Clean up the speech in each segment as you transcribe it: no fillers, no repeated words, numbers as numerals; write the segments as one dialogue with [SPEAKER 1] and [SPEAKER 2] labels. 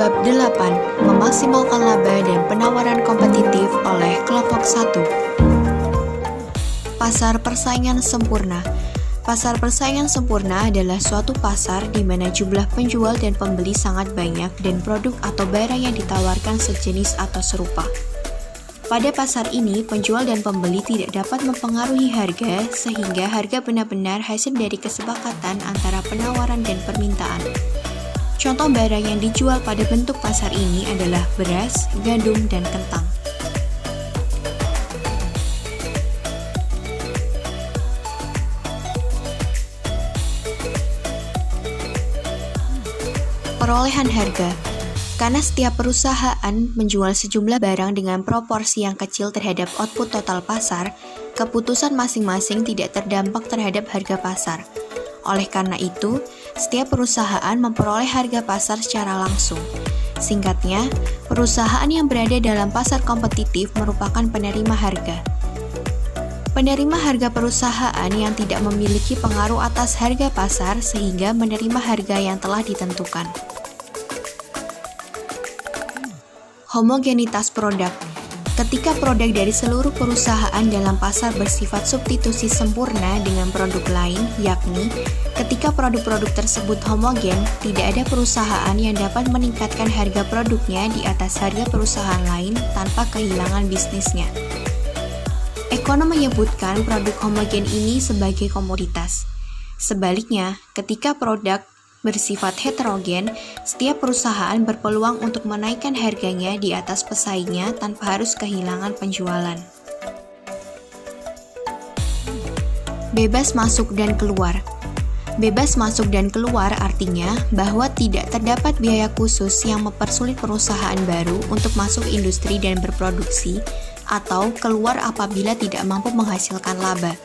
[SPEAKER 1] Bab 8. Memaksimalkan laba dan penawaran kompetitif oleh kelompok 1. Pasar persaingan sempurna. Pasar persaingan sempurna adalah suatu pasar di mana jumlah penjual dan pembeli sangat banyak dan produk atau barang yang ditawarkan sejenis atau serupa. Pada pasar ini, penjual dan pembeli tidak dapat mempengaruhi harga sehingga harga benar-benar hasil dari kesepakatan antara penawaran dan permintaan. Contoh barang yang dijual pada bentuk pasar ini adalah beras, gandum, dan kentang. Perolehan harga. Karena setiap perusahaan menjual sejumlah barang dengan proporsi yang kecil terhadap output total pasar, keputusan masing-masing tidak terdampak terhadap harga pasar. Oleh karena itu, setiap perusahaan memperoleh harga pasar secara langsung. Singkatnya, perusahaan yang berada dalam pasar kompetitif merupakan penerima harga. Penerima harga perusahaan yang tidak memiliki pengaruh atas harga pasar sehingga menerima harga yang telah ditentukan. Homogenitas produk. Ketika produk dari seluruh perusahaan dalam pasar bersifat substitusi sempurna dengan produk lain, yakni ketika produk-produk tersebut homogen, tidak ada perusahaan yang dapat meningkatkan harga produknya di atas harga perusahaan lain tanpa kehilangan bisnisnya. Ekonom menyebutkan produk homogen ini sebagai komoditas. Sebaliknya, ketika produk bersifat heterogen, setiap perusahaan berpeluang untuk menaikkan harganya di atas pesaingnya tanpa harus kehilangan penjualan. Bebas masuk dan keluar. Bebas masuk dan keluar artinya bahwa tidak terdapat biaya khusus yang mempersulit perusahaan baru untuk masuk industri dan berproduksi atau keluar apabila tidak mampu menghasilkan laba.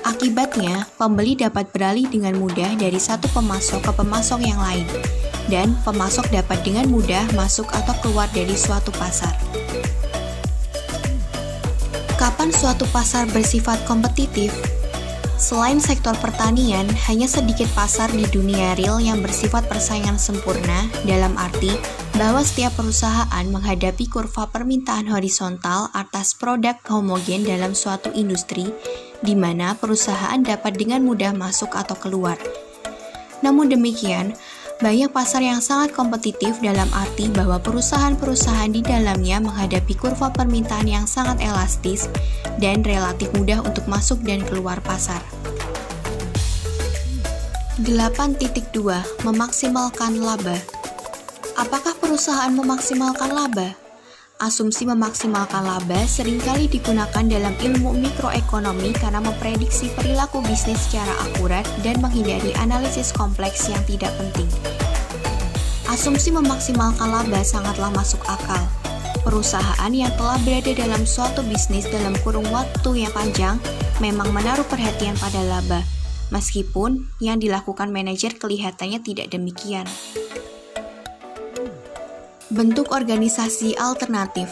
[SPEAKER 1] Akibatnya, pembeli dapat beralih dengan mudah dari satu pemasok ke pemasok yang lain, dan pemasok dapat dengan mudah masuk atau keluar dari suatu pasar. Kapan suatu pasar bersifat kompetitif? Selain sektor pertanian, hanya sedikit pasar di dunia real yang bersifat persaingan sempurna, dalam arti bahwa setiap perusahaan menghadapi kurva permintaan horizontal atas produk homogen dalam suatu industri, di mana perusahaan dapat dengan mudah masuk atau keluar. Namun demikian, banyak pasar yang sangat kompetitif dalam arti bahwa perusahaan-perusahaan di dalamnya menghadapi kurva permintaan yang sangat elastis dan relatif mudah untuk masuk dan keluar pasar. 8.2. Memaksimalkan laba. Apakah perusahaan memaksimalkan laba? Asumsi memaksimalkan laba seringkali digunakan dalam ilmu mikroekonomi karena memprediksi perilaku bisnis secara akurat dan menghindari analisis kompleks yang tidak penting. Asumsi memaksimalkan laba sangatlah masuk akal. Perusahaan yang telah berada dalam suatu bisnis dalam kurun waktu yang panjang memang menaruh perhatian pada laba, meskipun yang dilakukan manajer kelihatannya tidak demikian. Bentuk organisasi alternatif.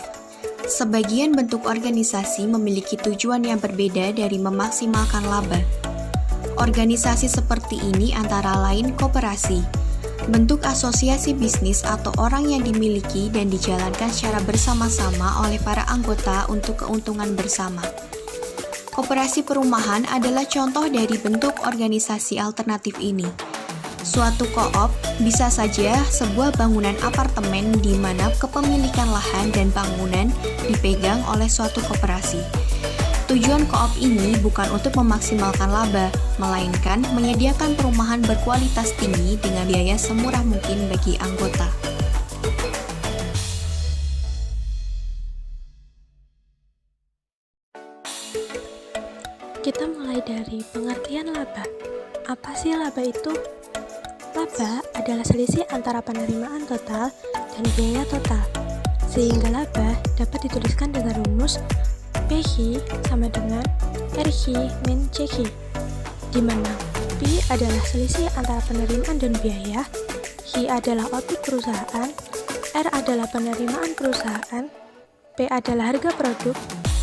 [SPEAKER 1] Sebagian bentuk organisasi memiliki tujuan yang berbeda dari memaksimalkan laba. Organisasi seperti ini antara lain koperasi, bentuk asosiasi bisnis atau orang yang dimiliki dan dijalankan secara bersama-sama oleh para anggota untuk keuntungan bersama. Koperasi perumahan adalah contoh dari bentuk organisasi alternatif ini. Suatu koop bisa saja sebuah bangunan apartemen di mana kepemilikan lahan dan bangunan dipegang oleh suatu koperasi. Tujuan koop ini bukan untuk memaksimalkan laba, melainkan menyediakan perumahan berkualitas tinggi dengan biaya semurah mungkin bagi anggota.
[SPEAKER 2] Kita mulai dari pengertian laba. Apa sih laba itu? Laba adalah selisih antara penerimaan total dan biaya total, sehingga laba dapat dituliskan dengan rumus PI sama dengan RI min CI, di mana P adalah selisih antara penerimaan dan biaya, I adalah output perusahaan, R adalah penerimaan perusahaan, P adalah harga produk,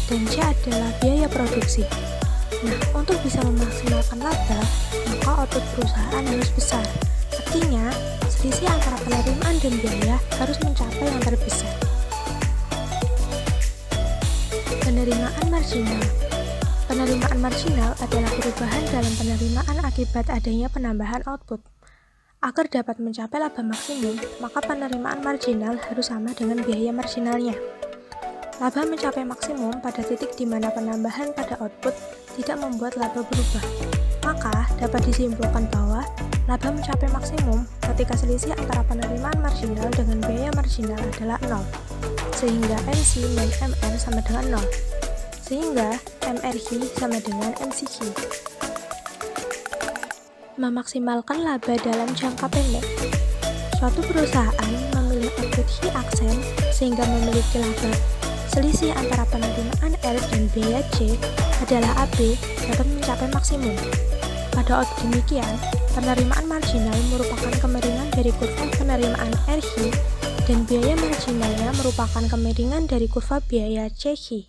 [SPEAKER 2] dan C adalah biaya produksi. Nah, untuk bisa memaksimalkan laba, maka output perusahaan harus besar. Artinya, selisih antara penerimaan dan biaya harus mencapai yang terbesar. Penerimaan marginal. Penerimaan marginal adalah perubahan dalam penerimaan akibat adanya penambahan output. Agar dapat mencapai laba maksimum, maka penerimaan marginal harus sama dengan biaya marginalnya. Laba mencapai maksimum pada titik di mana penambahan pada output tidak membuat laba berubah. Maka, dapat disimpulkan bahwa laba mencapai maksimum ketika selisih antara penerimaan marginal dengan biaya marginal adalah 0, sehingga MC min MR sama dengan 0, sehingga MRH sama dengan MCQ. Memaksimalkan laba dalam jangka pendek. Suatu perusahaan memilih output H aksen sehingga memiliki laba selisih antara penerimaan R dan biaya C adalah AB dapat mencapai maksimum. Pada output demikian, penerimaan marginal merupakan kemiringan dari kurva penerimaan RH dan biaya marginalnya merupakan kemiringan dari kurva biaya CH.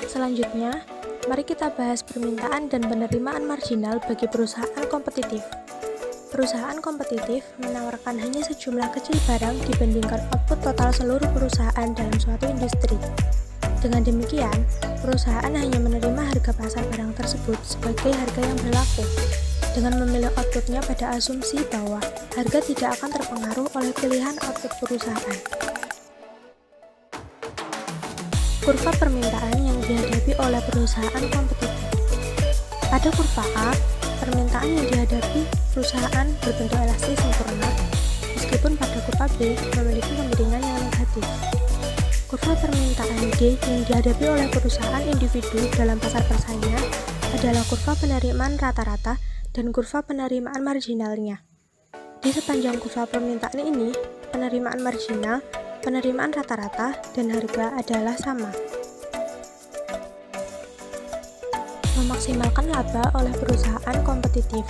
[SPEAKER 2] Selanjutnya, mari kita bahas permintaan dan penerimaan marginal bagi perusahaan kompetitif. Perusahaan kompetitif menawarkan hanya sejumlah kecil barang dibandingkan output total seluruh perusahaan dalam suatu industri. Dengan demikian, perusahaan hanya menerima harga pasar barang tersebut sebagai harga yang berlaku, dengan memilih outputnya pada asumsi bahwa harga tidak akan terpengaruh oleh pilihan output perusahaan. Kurva permintaan yang dihadapi oleh perusahaan kompetitif. Pada kurva A, permintaan yang dihadapi perusahaan berbentuk elastis sempurna, meskipun pada kurva B memiliki kemiringan yang negatif. Kurva permintaan D yang dihadapi oleh perusahaan individu dalam pasar persaingan adalah kurva penerimaan rata-rata dan kurva penerimaan marginalnya. Di sepanjang kurva permintaan ini, penerimaan marginal, penerimaan rata-rata, dan harga adalah sama. Memaksimalkan laba oleh perusahaan kompetitif.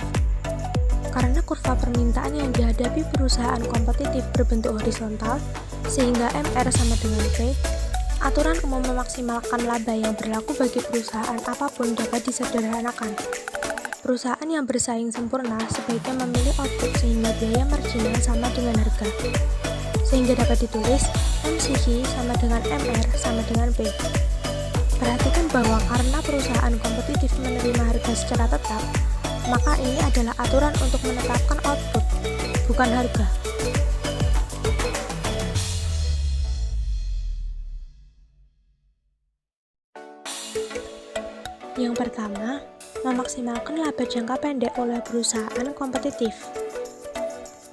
[SPEAKER 2] Karena kurva permintaan yang dihadapi perusahaan kompetitif berbentuk horizontal, sehingga MR sama dengan P, aturan umum memaksimalkan laba yang berlaku bagi perusahaan apapun dapat disederhanakan. Perusahaan yang bersaing sempurna sebaiknya memilih output sehingga biaya marginal sama dengan harga, sehingga dapat ditulis MCQ sama dengan MR sama dengan P. Perhatikan bahwa karena perusahaan kompetitif menerima harga secara tetap, maka ini adalah aturan untuk menetapkan output, bukan harga. Yang pertama, memaksimalkan laba jangka pendek oleh perusahaan kompetitif.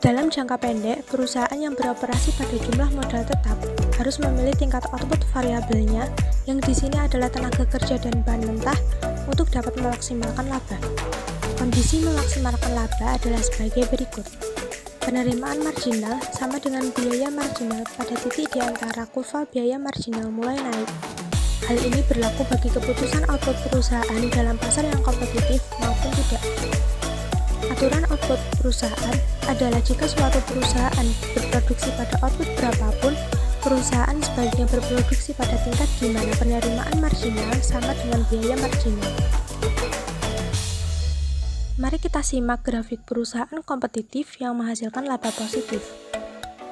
[SPEAKER 2] Dalam jangka pendek, perusahaan yang beroperasi pada jumlah modal tetap harus memilih tingkat output variabelnya yang di sini adalah tenaga kerja dan bahan mentah untuk dapat memaksimalkan laba. Kondisi memaksimalkan laba adalah sebagai berikut. Penerimaan marginal sama dengan biaya marginal pada titik di antara kurva biaya marginal mulai naik. Hal ini berlaku bagi keputusan output perusahaan dalam pasar yang kompetitif maupun tidak. Aturan output perusahaan adalah jika suatu perusahaan berproduksi pada output berapapun, perusahaan sebaiknya berproduksi pada tingkat di mana penerimaan marginal sama dengan biaya marginal. Mari kita simak grafik perusahaan kompetitif yang menghasilkan laba positif.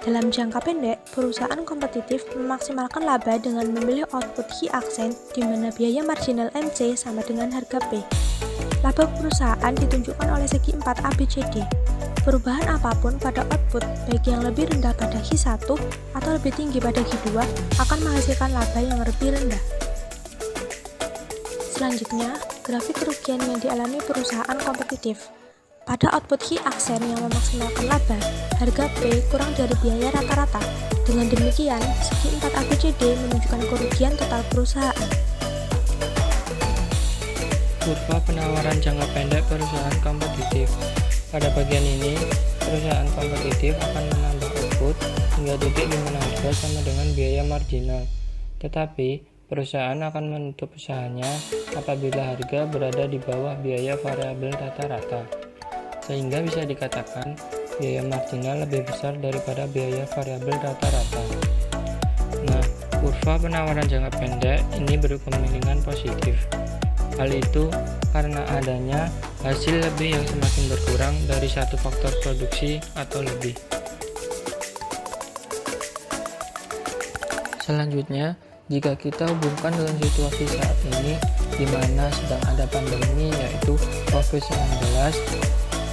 [SPEAKER 2] Dalam jangka pendek, perusahaan kompetitif memaksimalkan laba dengan memilih output H aksen di mana biaya marginal MC sama dengan harga P. Laba perusahaan ditunjukkan oleh segi 4 ABCD. Perubahan apapun pada output, baik yang lebih rendah pada H1 atau lebih tinggi pada H2, akan menghasilkan laba yang lebih rendah. Selanjutnya, grafik kerugian yang dialami perusahaan kompetitif. Pada output H aksen yang memaksimalkan laba, harga P kurang dari biaya rata-rata. Dengan demikian, segi 4 ABCD menunjukkan kerugian total perusahaan.
[SPEAKER 3] Kurva penawaran jangka pendek perusahaan kompetitif. Pada bagian ini, perusahaan kompetitif akan menambah output hingga titik di mana harga sama dengan biaya marginal. Tetapi, perusahaan akan menutup usahanya apabila harga berada di bawah biaya variabel rata-rata. Sehingga bisa dikatakan biaya marginal lebih besar daripada biaya variabel rata-rata. Nah, kurva penawaran jangka pendek ini berkemiringan positif. Hal itu karena adanya hasil lebih yang semakin berkurang dari satu faktor produksi atau lebih. Selanjutnya, jika kita hubungkan dengan situasi saat ini di mana sedang ada pandemi yaitu COVID-19,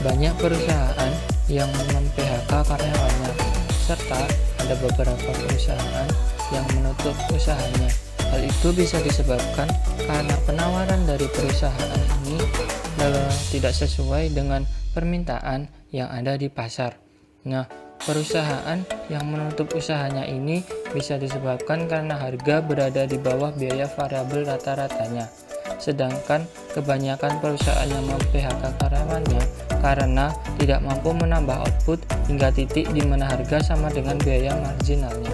[SPEAKER 3] banyak perusahaan yang mem-PHK karyawannya, serta ada beberapa perusahaan yang menutup usahanya. Hal itu bisa disebabkan karena penawaran dari perusahaan ini tidak sesuai dengan permintaan yang ada di pasar. Nah, perusahaan yang menutup usahanya ini bisa disebabkan karena harga berada di bawah biaya variabel rata-ratanya. Sedangkan kebanyakan perusahaan yang mem-PHK karyawannya karena tidak mampu menambah output hingga titik di mana harga sama dengan biaya marginalnya.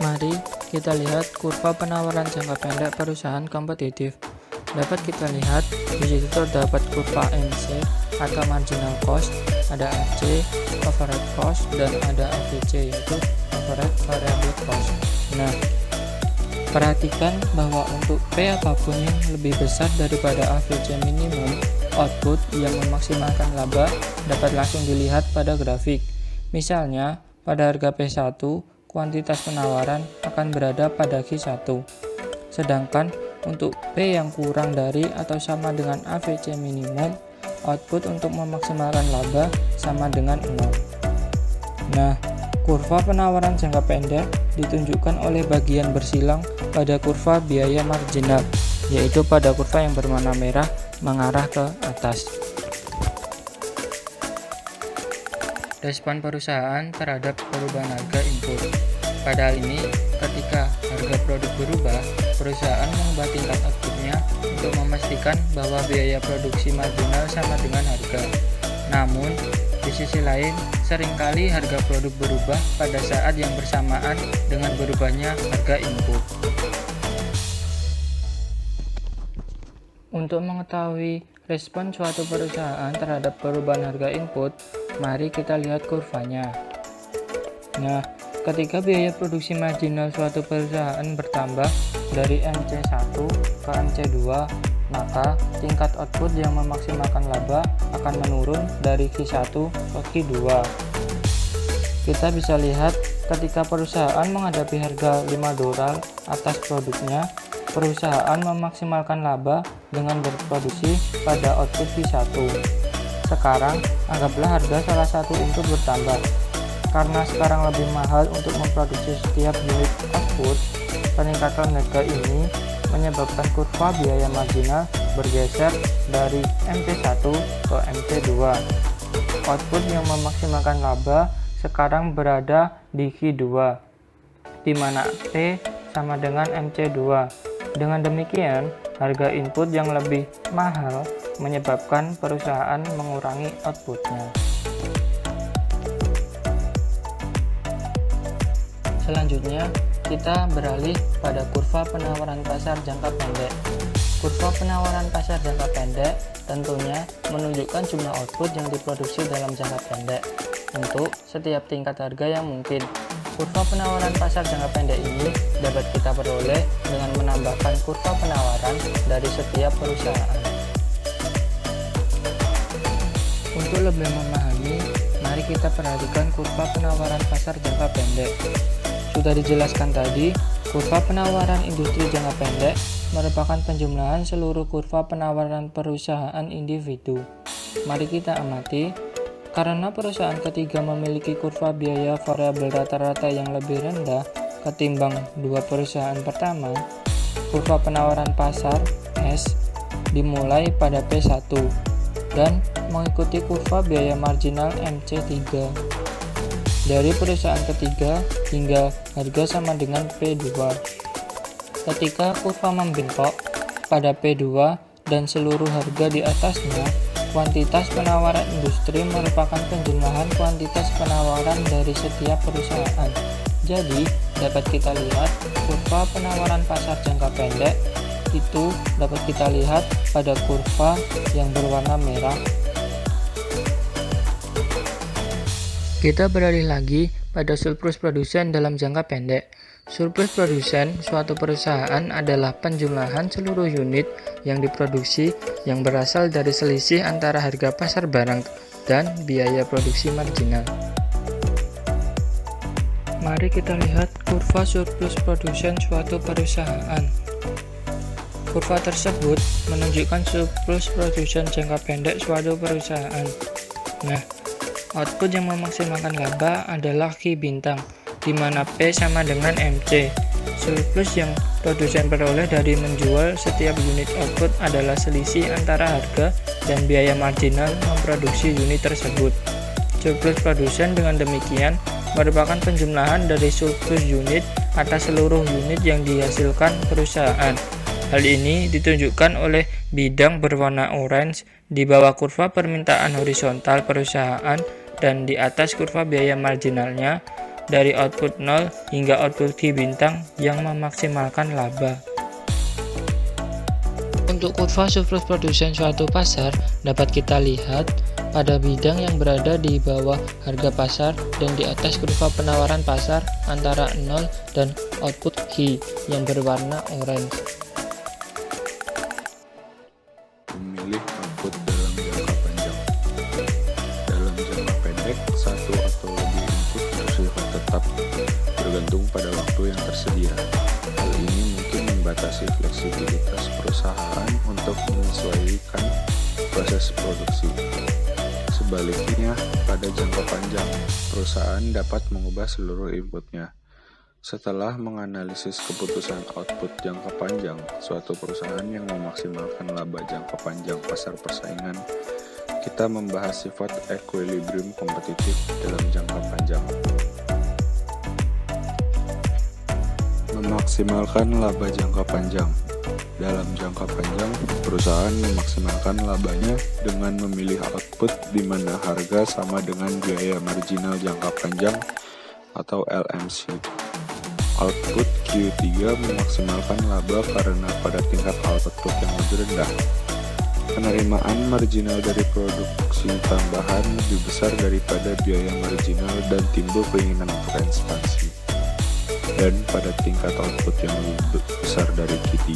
[SPEAKER 3] Mari kita lihat kurva penawaran jangka pendek perusahaan kompetitif. Dapat kita lihat di situ terdapat kurva MC atau marginal cost, ada AC, overhead cost, dan ada AVC yaitu overhead variable cost. Nah, perhatikan bahwa untuk P apapun yang lebih besar daripada AVC minimum, output yang memaksimalkan laba dapat langsung dilihat pada grafik. Misalnya, pada harga P1, kuantitas penawaran akan berada pada Q1. Sedangkan untuk P yang kurang dari atau sama dengan AVC minimum, output untuk memaksimalkan laba sama dengan 0. Nah, kurva penawaran jangka pendek ditunjukkan oleh bagian bersilang pada kurva biaya marginal, yaitu pada kurva yang berwarna merah mengarah ke atas. Respon perusahaan terhadap perubahan harga input. Pada hal ini, ketika harga produk berubah, perusahaan mengubah tingkat outputnya untuk memastikan bahwa biaya produksi marginal sama dengan harga. Namun, di sisi lain, seringkali harga produk berubah pada saat yang bersamaan dengan berubahnya harga input. Untuk mengetahui respon suatu perusahaan terhadap perubahan harga input, mari kita lihat kurvanya. Nah, ketika biaya produksi marginal suatu perusahaan bertambah dari MC1 ke MC2, maka tingkat output yang memaksimalkan laba akan menurun dari Q1 ke Q2. Kita bisa lihat ketika perusahaan menghadapi harga $5 atas produknya, perusahaan memaksimalkan laba dengan berproduksi pada output Q1. Sekarang, anggaplah harga salah satu input bertambah. Karena sekarang lebih mahal untuk memproduksi setiap unit output, peningkatan harga ini menyebabkan kurva biaya marginal bergeser dari MC1 ke MC2. Output yang memaksimalkan laba sekarang berada di Q2, di mana P sama dengan MC2. Dengan demikian, harga input yang lebih mahal menyebabkan perusahaan mengurangi outputnya. Selanjutnya, kita beralih pada kurva penawaran pasar jangka pendek. Kurva penawaran pasar jangka pendek tentunya menunjukkan jumlah output yang diproduksi dalam jangka pendek untuk setiap tingkat harga yang mungkin. Kurva penawaran pasar jangka pendek ini dapat kita peroleh dengan menambahkan kurva penawaran dari setiap perusahaan. Untuk lebih memahami, mari kita perhatikan kurva penawaran pasar jangka pendek. Sudah dijelaskan tadi, kurva penawaran industri jangka pendek merupakan penjumlahan seluruh kurva penawaran perusahaan individu. Mari kita amati, karena perusahaan ketiga memiliki kurva biaya variabel rata-rata yang lebih rendah ketimbang dua perusahaan pertama, kurva penawaran pasar S dimulai pada P1 dan mengikuti kurva biaya marginal MC3 dari perusahaan ketiga hingga harga sama dengan P2. Ketika kurva membentuk pada P2 dan seluruh harga di atasnya, kuantitas penawaran industri merupakan penjumlahan kuantitas penawaran dari setiap perusahaan. Jadi, dapat kita lihat kurva penawaran pasar jangka pendek itu dapat kita lihat pada kurva yang berwarna merah. Kita beralih lagi pada surplus produsen dalam jangka pendek. Surplus produsen suatu perusahaan adalah penjumlahan seluruh unit yang diproduksi yang berasal dari selisih antara harga pasar barang dan biaya produksi marginal. Mari kita lihat kurva surplus produsen suatu perusahaan. Kurva tersebut menunjukkan surplus produsen jangka pendek suatu perusahaan. Nah, output yang memaksimalkan laba adalah Q bintang, di mana P sama dengan MC. Surplus yang produsen peroleh dari menjual setiap unit output adalah selisih antara harga dan biaya marginal memproduksi unit tersebut. Surplus produsen dengan demikian merupakan penjumlahan dari surplus unit atas seluruh unit yang dihasilkan perusahaan. Hal ini ditunjukkan oleh bidang berwarna orange di bawah kurva permintaan horizontal perusahaan dan di atas kurva biaya marginalnya dari output 0 hingga output Q bintang yang memaksimalkan laba. Untuk kurva surplus produsen suatu pasar dapat kita lihat pada bidang yang berada di bawah harga pasar dan di atas kurva penawaran pasar antara 0 dan output Q yang berwarna orange.
[SPEAKER 4] Memilih output dalam jangka panjang. Dalam jangka pendek, satu atau lebih input bersifat tetap, bergantung pada waktu yang tersedia. Hal ini mungkin membatasi fleksibilitas perusahaan untuk menyesuaikan proses produksi. Sebaliknya, pada jangka panjang, perusahaan dapat mengubah seluruh inputnya. Setelah menganalisis keputusan output jangka panjang, suatu perusahaan yang memaksimalkan laba jangka panjang pasar persaingan, kita membahas sifat equilibrium kompetitif dalam jangka panjang. Memaksimalkan laba jangka panjang. Dalam jangka panjang, perusahaan memaksimalkan labanya dengan memilih output di mana harga sama dengan biaya marginal jangka panjang atau LMC. Output Q3 memaksimalkan laba karena pada tingkat output yang lebih rendah, penerimaan marginal dari produksi tambahan lebih besar daripada biaya marginal dan timbul keinginan untuk ekspansi. Dan pada tingkat output yang lebih besar dari Q3,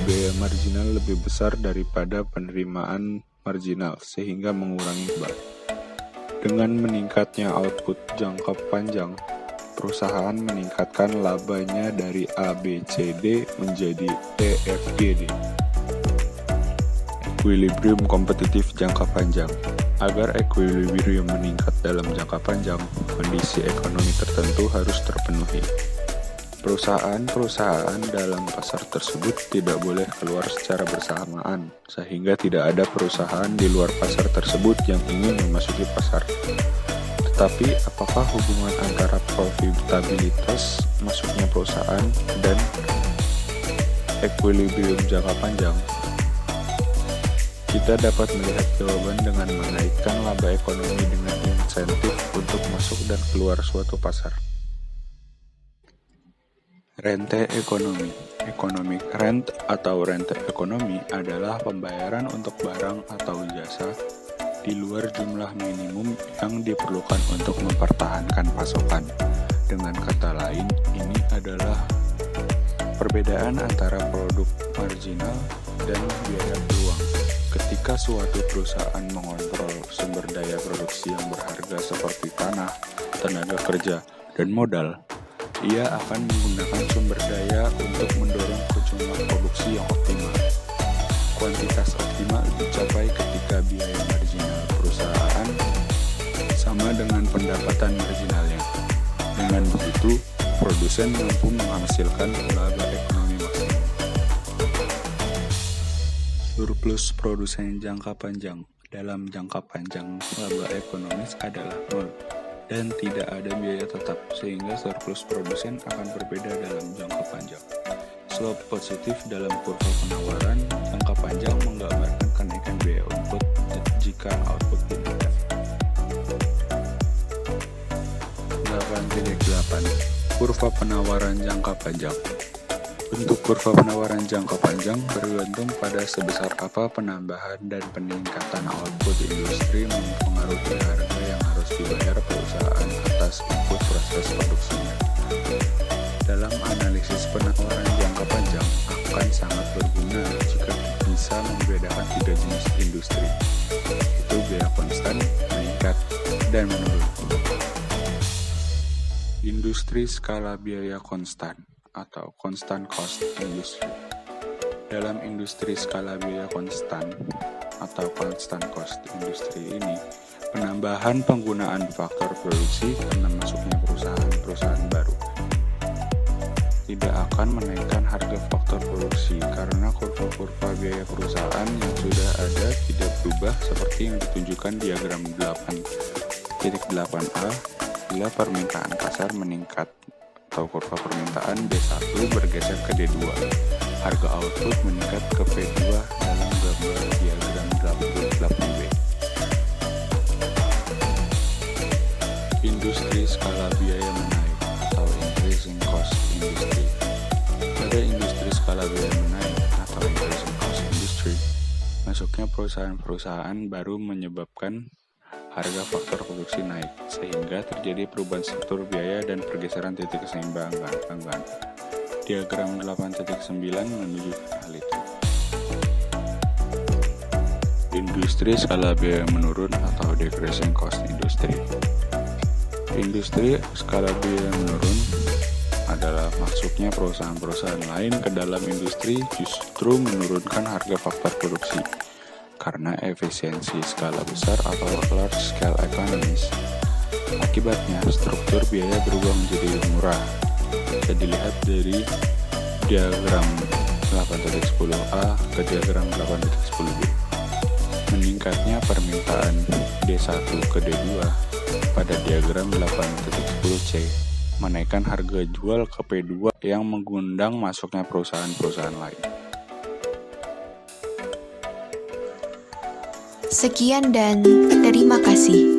[SPEAKER 4] biaya marginal lebih besar daripada penerimaan marginal sehingga mengurangi laba. Dengan meningkatnya output jangka panjang, perusahaan meningkatkan labanya dari ABCD menjadi EFGD. Equilibrium kompetitif jangka panjang. Agar equilibrium meningkat dalam jangka panjang, kondisi ekonomi tertentu harus terpenuhi. Perusahaan-perusahaan dalam pasar tersebut tidak boleh keluar secara bersamaan, sehingga tidak ada perusahaan di luar pasar tersebut yang ingin memasuki pasar. Tetapi, apakah hubungan antara profitabilitas masuknya perusahaan dan equilibrium jangka panjang? Kita dapat melihat jawaban dengan menaikkan laba ekonomi dengan insentif untuk masuk dan keluar suatu pasar. Rente ekonomi. Economic rent atau rente ekonomi adalah pembayaran untuk barang atau jasa di luar jumlah minimum yang diperlukan untuk mempertahankan pasokan. Dengan kata lain, ini adalah perbedaan antara produk marginal dan biaya peluang. Ketika suatu perusahaan mengontrol sumber daya produksi yang berharga seperti tanah, tenaga kerja, dan modal, ia akan menggunakan sumber daya untuk mendorong ke jumlah produksi yang optimal. Kuantitas optimal dicapai ketika biaya marginal perusahaan sama dengan pendapatan marginalnya. Dengan begitu, produsen mampu menghasilkan laba ekonomi maksimal. Surplus produsen jangka panjang. Dalam jangka panjang, laba ekonomis adalah nol dan tidak ada biaya tetap, sehingga surplus produsen akan berbeda dalam jangka panjang. Slope positif dalam kurva penawaran jangka panjang menggambarkan kenaikan biaya input jika output meningkat. 8.8 Kurva penawaran jangka panjang. Bentuk kurva penawaran jangka panjang bergantung pada sebesar apa penambahan dan peningkatan output industri mempengaruhi harga yang harus dibayar perusahaan atas input proses produksinya. Dalam analisis penawaran jangka panjang akan sangat berguna jika bisa membedakan 3 jenis industri, yaitu biaya konstan, meningkat, dan menurun. Industri skala biaya konstan atau constant cost industry. Dalam industri skala biaya konstan atau constant cost industry ini, penambahan penggunaan faktor produksi karena masuknya perusahaan baru tidak akan menaikkan harga faktor produksi karena kurva-kurva biaya perusahaan yang sudah ada tidak berubah seperti yang ditunjukkan diagram 8.8a bila permintaan kasar meningkat atau kurva permintaan D1 bergeser ke D2. Harga output meningkat ke P2 dalam gambar diagram 8b. Industri skala biaya menaik atau increasing cost industry. Pada industri skala biaya menaik atau increasing cost industry, masuknya perusahaan-perusahaan baru menyebabkan harga faktor produksi naik, sehingga terjadi perubahan struktur biaya dan pergeseran titik keseimbangan. Diagram 8.9 menunjukkan hal itu. Industri skala biaya menurun atau decreasing cost industry. Industri skala biaya menurun adalah masuknya perusahaan-perusahaan lain ke dalam industri justru menurunkan harga faktor produksi karena efisiensi skala besar atau large scale economies. Akibatnya, struktur biaya berubah menjadi murah. Bisa dilihat dari diagram 8.10a ke diagram 8.10b. Meningkatnya permintaan D1 ke D2 pada diagram 8.10c menaikkan harga jual ke P2 yang mengundang masuknya perusahaan-perusahaan lain.
[SPEAKER 1] Sekian dan terima kasih.